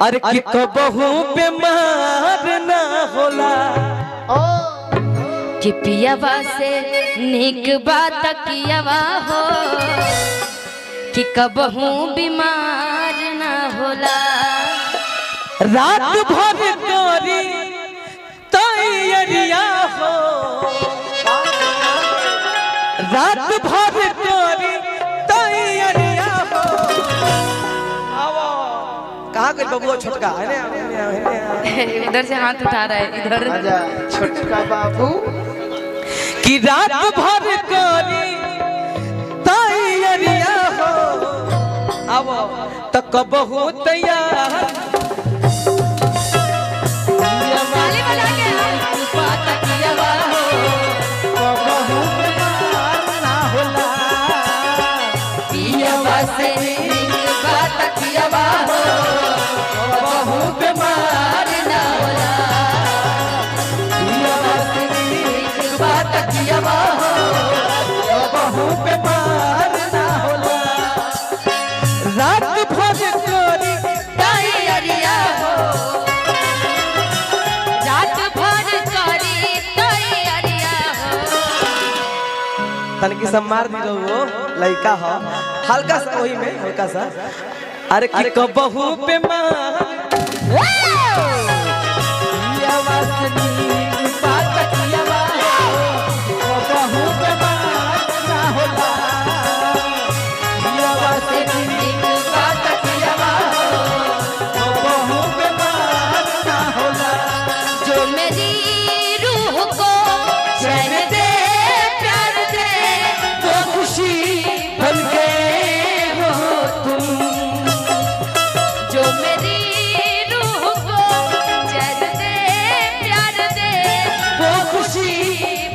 अरे कि कबहू बीमार ना होला कि पियावा से निक बात कियावा हो कि कबहू बीमार ना होला। रात भर करी तैयारिया हो रात भर करी तैयारिया हो। आओ कहाँ गई बबुआ छोटका उधर से हाथ उठा रहा है इधर। छोटका बाबू कि रात भर करी तैयारिया हो। आओ तो कबहू तैयार तनकी सब मार दी रहो लड़का हो हल्का सा वही में हल्का सा। अरे कि कबहू पे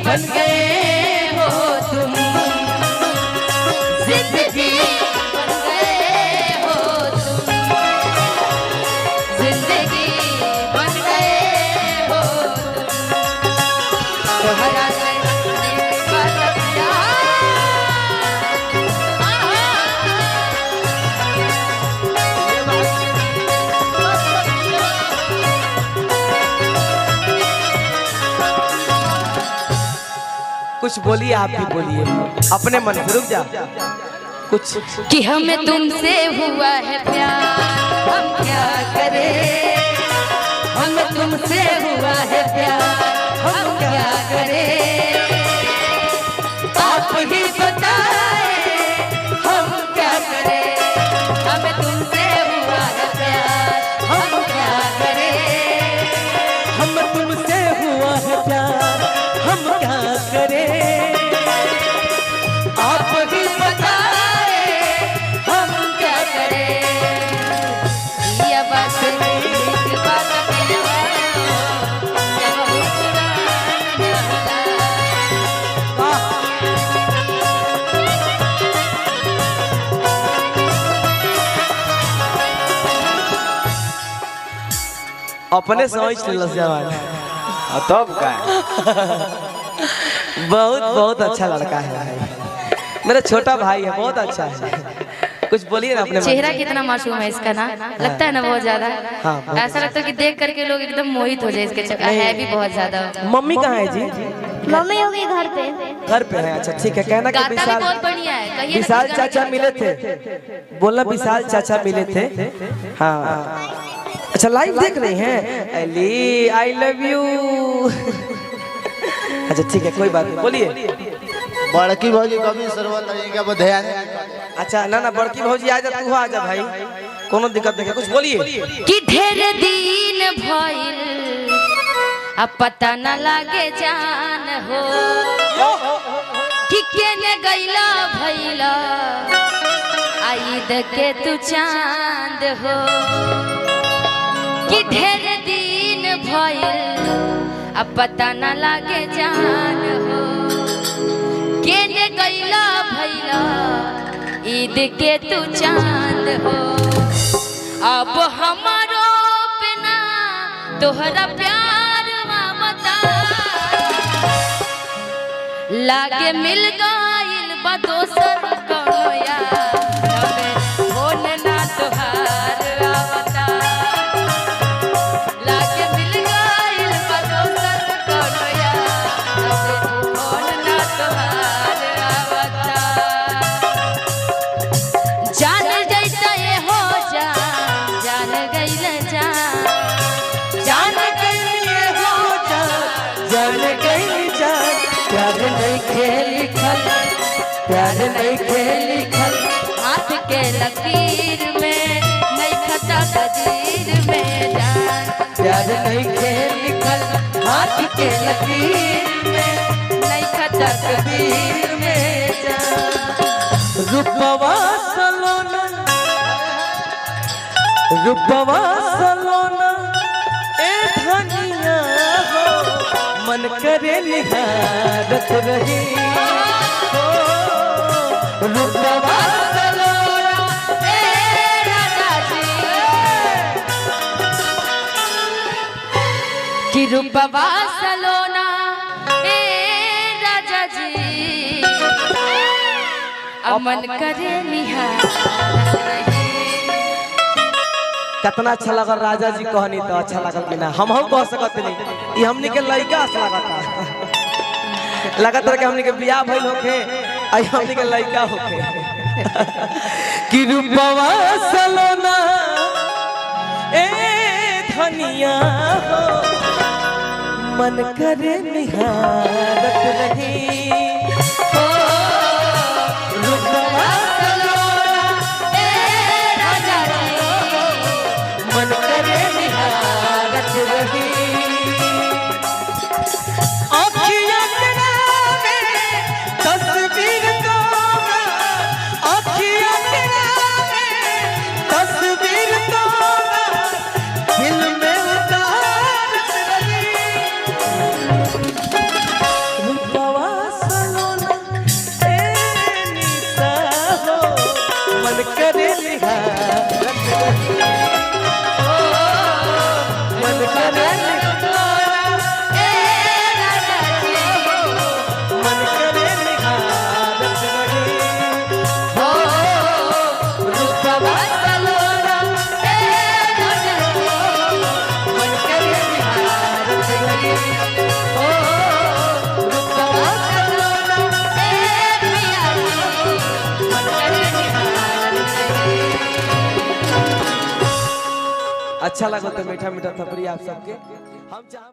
बन गए हो तुम जिंदगी बन गए हो तुम जिंदगी बन गए हो तुम्हारा कुछ बोलिए आप भी बोलिए अपने मन से रुक जा कुछ कि हमें तुमसे हुआ है प्यार हम क्या करें हमें तुमसे हुआ है प्यार हम क्या करें आप ही बताएं हम क्या करें हमें तुमसे हुआ है प्यार हम क्या करें हम तुमसे हुआ है प्यार हम क्या करें आप ही बताएं हम क्या करें ये बात अपने समझ ले जवान तब का बहुत बहुत अच्छा लड़का है मेरा छोटा भाई है बहुत अच्छा है कुछ बोलिए ना अपने चेहरा कितना मासूम है इसका ना लगता है ना बहुत ज्यादा। हाँ, ऐसा लगता है कि देख करके लोग एकदम मोहित हो जाए इसके है भी बहुत ज्यादा। मम्मी कहाँ है जी मम्मी होगी घर पे है अच्छा ठीक है कहना कि गाता भी विशाल बहुत बढ़िया है कहिए ना विशाल किस गाने चाचा का मिले थे बोलना विशाल चाचा मिले थे हाँ अच्छा लाइव देख रही हैं अली आई लव यू अच्छा ठीक है कोई बात नहीं बोलिए बड़की भौजी कभी सरवल लगेगा वो ध्यान अच्छा ना ना बड़की भौजी आ जा तू आ जा भाई कोनो दिक्कत नहीं कुछ बोलिए कि ढेर दिन भइल अब पता न लागे जान हो कि केने गइला भइला आईद के तू चांद हो कि ढेर दिन भइल अब पता न लागे जान हो केने गइला भइला ईद के तू चांद हो अब हमारो बिना तोहरा प्यार ममता लागे मिल गइल बा दोसर कोनो यार फोन ना तोहार आवता तकदीर में जान, प्यार नहीं के लिखल हाथ के लकीर में, नहीं खता तकदीर में जान। रूपवा सलोना, रूपवा सलोना ए धनिया हो, मन करे निहारत रही हो। रूपवा सलोना ए राजा जी, कि रूपवा सलोना ए राजा जी, अमन करे निहार रही। कितना अच्छा लगल राजा जी कहनी तो अच्छा लगल कि ना हम कह सकत नहीं, ये हमनी के लइका अच्छा लगता, लगत रहे कि हमनी के बियाह भइल होखे आई हमनी के लइका होखे। कि रूपवा सलोना ए धनिया हो, मन करे निहारत रही हो। रूपवा सलोना ए राजा जी, मन करे निहारत रही। आँखियाँ के नामे तस्वीर को, आँखियाँ के नामे तस्वीर को दिल में उतारत रही। रूपवा सलोना ए निशा हो, मन करे निहारत रही। मन करे मन करे निहारत रही हो। रूपवा सलोना ए मन करे निहारत रही हो। रूपवा सलोना मन करे निहारत रही। अच्छा लगा तो मीठा मीठा थपड़ी आप सबके हम चाह